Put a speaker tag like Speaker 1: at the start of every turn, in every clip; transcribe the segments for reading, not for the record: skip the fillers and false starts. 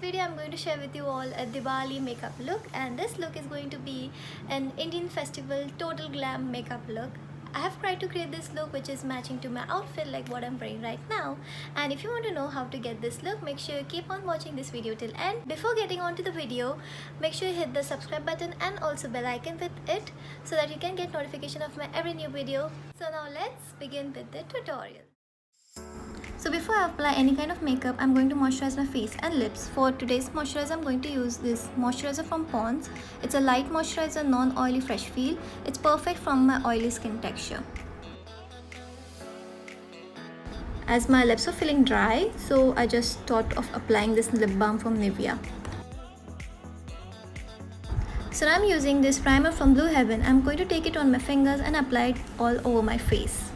Speaker 1: video I'm going to share with you all a Diwali makeup look, and this look is going to be an Indian festival total glam makeup look. I have tried to create this look which is matching to my outfit like what I'm wearing right now, and if you want to know how to get this look, make sure you keep on watching this video till end. Before getting on to the video, make sure you hit the subscribe button and also bell icon with it so that you can get notification of my every new video. So now let's begin with the tutorial. So before I apply any kind of makeup, I'm going to moisturize my face and lips. For today's moisturizer, I'm going to use this moisturizer from Pond's. It's a light moisturizer, non-oily fresh feel. It's perfect from my oily skin texture. As my lips are feeling dry, so I just thought of applying this lip balm from Nivea. So now I'm using this primer from Blue Heaven. I'm going to take it on my fingers and apply it all over my face.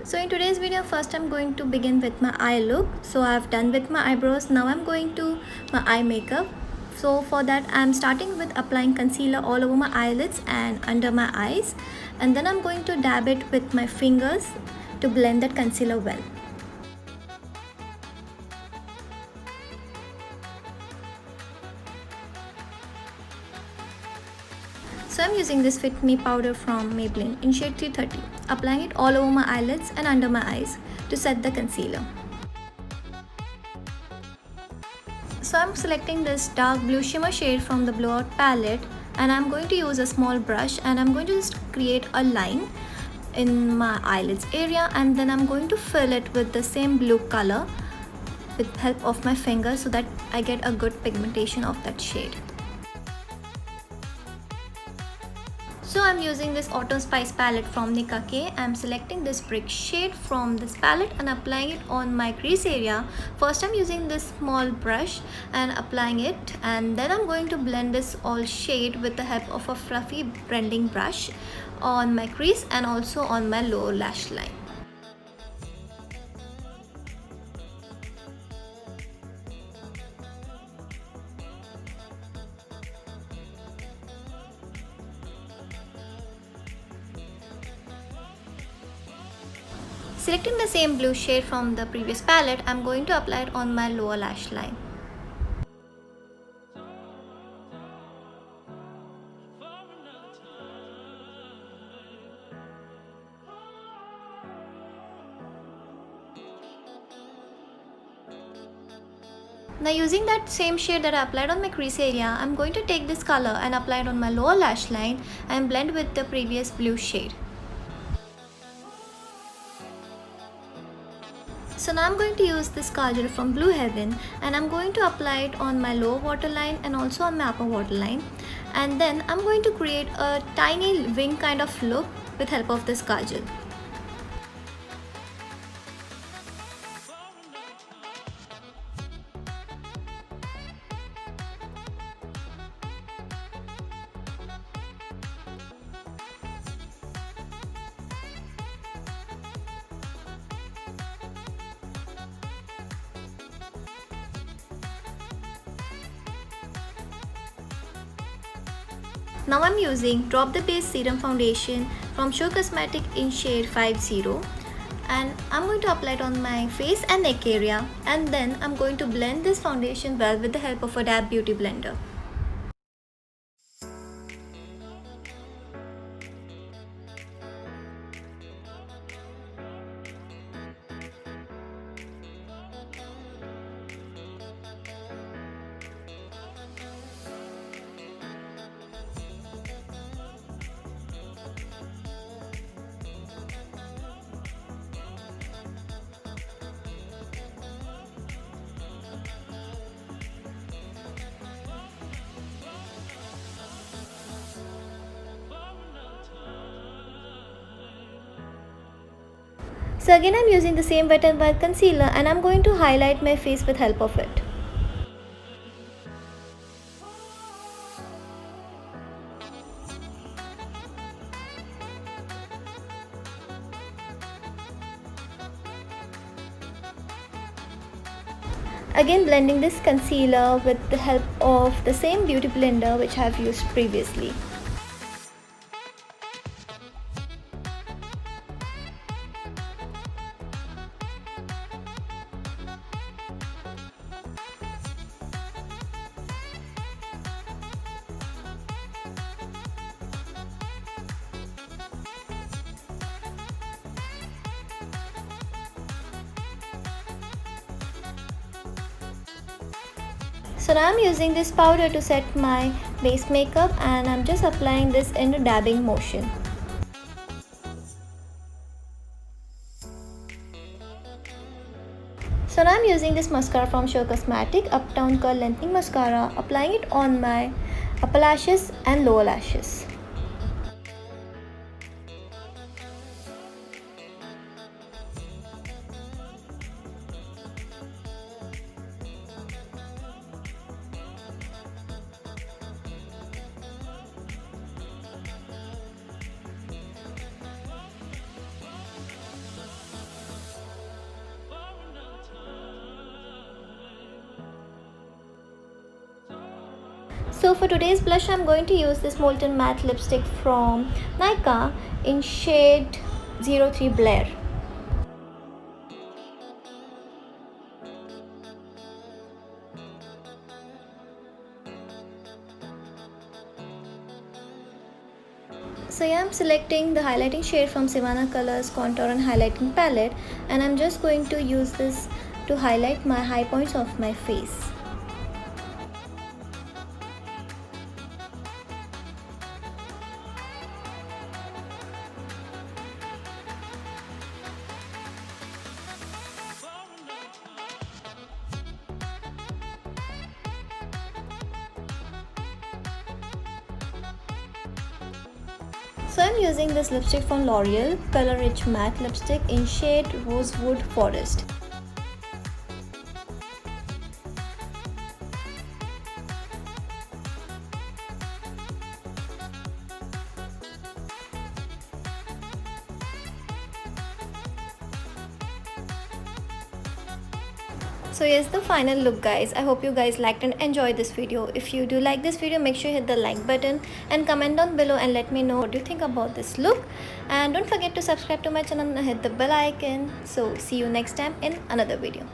Speaker 1: So in today's video, first I'm going to begin with my eye look. So I've done with my eyebrows. Now I'm going to my eye makeup. So for that, I'm starting with applying concealer all over my eyelids and under my eyes. And then I'm going to dab it with my fingers to blend that concealer well. So I'm using this Fit Me powder from Maybelline in shade 330, applying it all over my eyelids and under my eyes to set the concealer. So I'm selecting this dark blue shimmer shade from the Blowout palette, and I'm going to use a small brush and I'm going to just create a line in my eyelids area, and then I'm going to fill it with the same blue color with help of my finger so that I get a good pigmentation of that shade. So I'm using this Autumn Spice palette from Nicka. I'm selecting this brick shade from this palette and applying it on my crease area. First I'm using this small brush and applying it, and then I'm going to blend this all shade with the help of a fluffy blending brush on my crease and also on my lower lash line. Selecting the same blue shade from the previous palette, I'm going to apply it on my lower lash line. Now using that same shade that I applied on my crease area, I'm going to take this color and apply it on my lower lash line and blend with the previous blue shade. So now I'm going to use this Kajal from Blue Heaven and I'm going to apply it on my lower waterline and also on my upper waterline, and then I'm going to create a tiny wing kind of look with help of this Kajal. Now I'm using Drop the Base Serum Foundation from Show Cosmetic in shade 50, and I'm going to apply it on my face and neck area, and then I'm going to blend this foundation well with the help of a Dab Beauty Blender. So again I'm using the same Wet n Wild concealer and I'm going to highlight my face with help of it. Again blending this concealer with the help of the same beauty blender which I have used previously. So now I'm using this powder to set my base makeup, and I'm just applying this in a dabbing motion. So now I'm using this mascara from Show Cosmetic, Uptown Curl Lengthening Mascara, applying it on my upper lashes and lower lashes. So for today's blush, I'm going to use this Molten Matte Lipstick from Nykaa in shade 03 Blair. So yeah, I'm selecting the highlighting shade from Sivanna Colors Contour and Highlighting Palette, and I'm just going to use this to highlight my high points of my face. So I'm using this lipstick from L'Oreal, Color Rich Matte Lipstick in shade Rosewood Forest. So here's the final look, guys. I hope you guys liked and enjoyed this video. If you do like this video, make sure you hit the like button and comment down below and let me know what you think about this look. And don't forget to subscribe to my channel and hit the bell icon. So see you next time in another video.